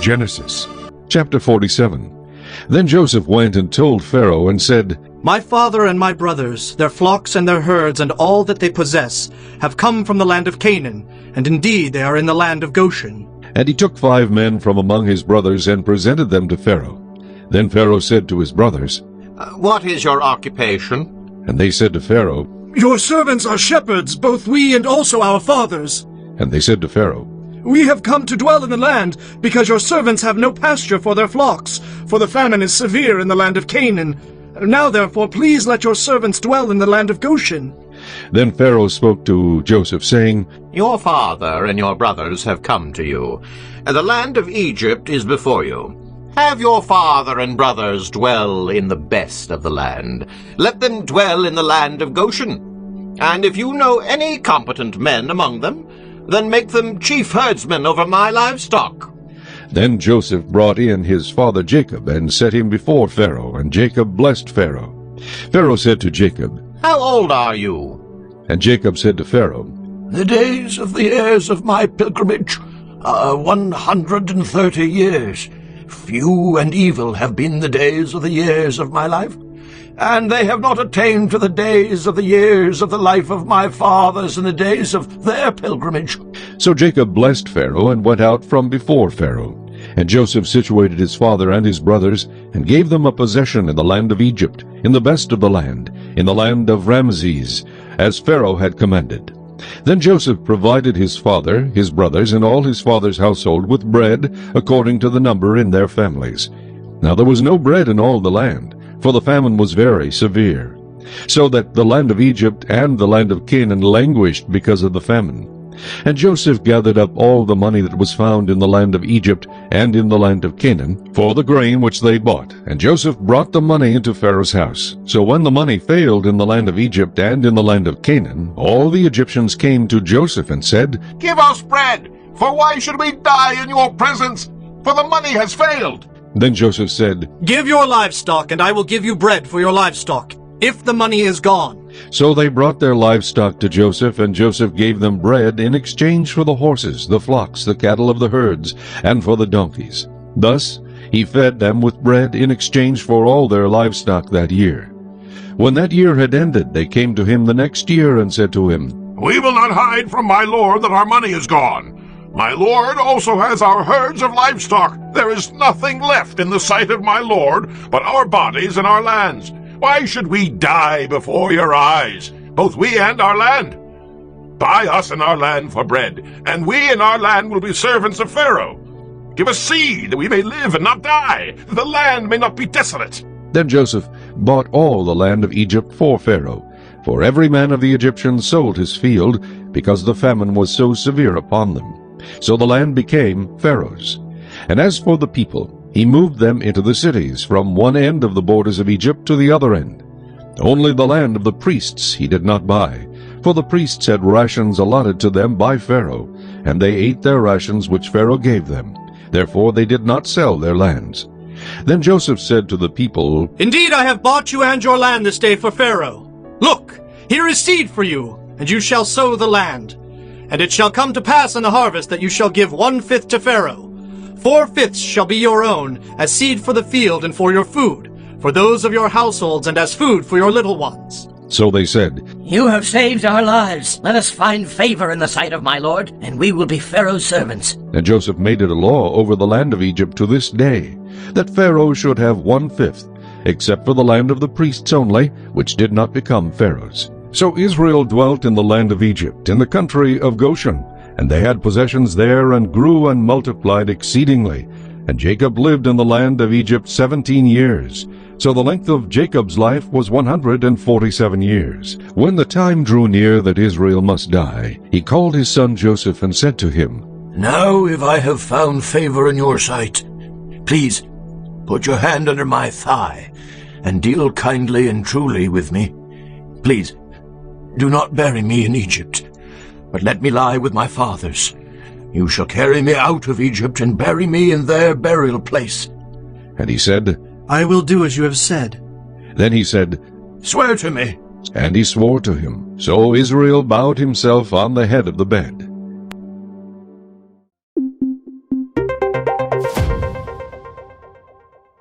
Genesis chapter 47. Then Joseph went and told Pharaoh and said, My father and my brothers, their flocks and their herds, and all that they possess, have come from the land of Canaan, and indeed they are in the land of Goshen. And he took 5 men from among his brothers and presented them to Pharaoh. Then Pharaoh said to his brothers, What is your occupation? And they said to Pharaoh, Your servants are shepherds, both we and also our fathers. And they said to Pharaoh, We have come to dwell in the land, because your servants have no pasture for their flocks, for the famine is severe in the land of Canaan. Now therefore please let your servants dwell in the land of Goshen. Then Pharaoh spoke to Joseph, saying, Your father and your brothers have come to you, and the land of Egypt is before you. Have your father and brothers dwell in the best of the land. Let them dwell in the land of Goshen. And if you know any competent men among them, then make them chief herdsmen over my livestock. Then Joseph brought in his father Jacob, and set him before Pharaoh, and Jacob blessed Pharaoh. Pharaoh said to Jacob, How old are you? And Jacob said to Pharaoh, The days of the years of my pilgrimage are 130 years. Few and evil have been the days of the years of my life, and they have not attained to the days of the years of the life of my fathers in the days of their pilgrimage. So Jacob blessed Pharaoh, and went out from before Pharaoh. And Joseph situated his father and his brothers, and gave them a possession in the land of Egypt, in the best of the land, in the land of Ramses, as Pharaoh had commanded. Then Joseph provided his father, his brothers, and all his father's household with bread, according to the number in their families. Now there was no bread in all the land, for the famine was very severe, so that the land of Egypt and the land of Canaan languished because of the famine. And Joseph gathered up all the money that was found in the land of Egypt and in the land of Canaan for the grain which they bought. And Joseph brought the money into Pharaoh's house. So when the money failed in the land of Egypt and in the land of Canaan, all the Egyptians came to Joseph and said, Give us bread, for why should we die in your presence? For the money has failed. Then Joseph said, Give your livestock, and I will give you bread for your livestock, if the money is gone. So they brought their livestock to Joseph, and Joseph gave them bread in exchange for the horses, the flocks, the cattle of the herds, and for the donkeys. Thus he fed them with bread in exchange for all their livestock that year. When that year had ended, they came to him the next year and said to him, We will not hide from my lord that our money is gone. My lord also has our herds of livestock. There is nothing left in the sight of my lord but our bodies and our lands. Why should we die before your eyes, both we and our land? Buy us and our land for bread, and we and our land will be servants of Pharaoh. Give us seed, that we may live and not die, that the land may not be desolate. Then Joseph bought all the land of Egypt for Pharaoh, for every man of the Egyptians sold his field, because the famine was so severe upon them. So the land became Pharaoh's. And as for the people, he moved them into the cities, from one end of the borders of Egypt to the other end. Only the land of the priests he did not buy, for the priests had rations allotted to them by Pharaoh, and they ate their rations which Pharaoh gave them. Therefore they did not sell their lands. Then Joseph said to the people, Indeed, I have bought you and your land this day for Pharaoh. Look, here is seed for you, and you shall sow the land. And it shall come to pass in the harvest that you shall give 1/5 to Pharaoh. 4/5 shall be your own, as seed for the field and for your food, for those of your households, and as food for your little ones. So they said, You have saved our lives. Let us find favor in the sight of my lord, and we will be Pharaoh's servants. And Joseph made it a law over the land of Egypt to this day, that Pharaoh should have 1/5, except for the land of the priests only, which did not become Pharaoh's. So Israel dwelt in the land of Egypt, in the country of Goshen, and they had possessions there, and grew and multiplied exceedingly. And Jacob lived in the land of Egypt 17 years. So the length of Jacob's life was 147 years. When the time drew near that Israel must die, he called his son Joseph and said to him, Now if I have found favor in your sight, please put your hand under my thigh, and deal kindly and truly with me. Please, do not bury me in Egypt, but let me lie with my fathers. You shall carry me out of Egypt and bury me in their burial place. And he said, I will do as you have said. Then he said, Swear to me. And he swore to him. So Israel bowed himself on the head of the bed.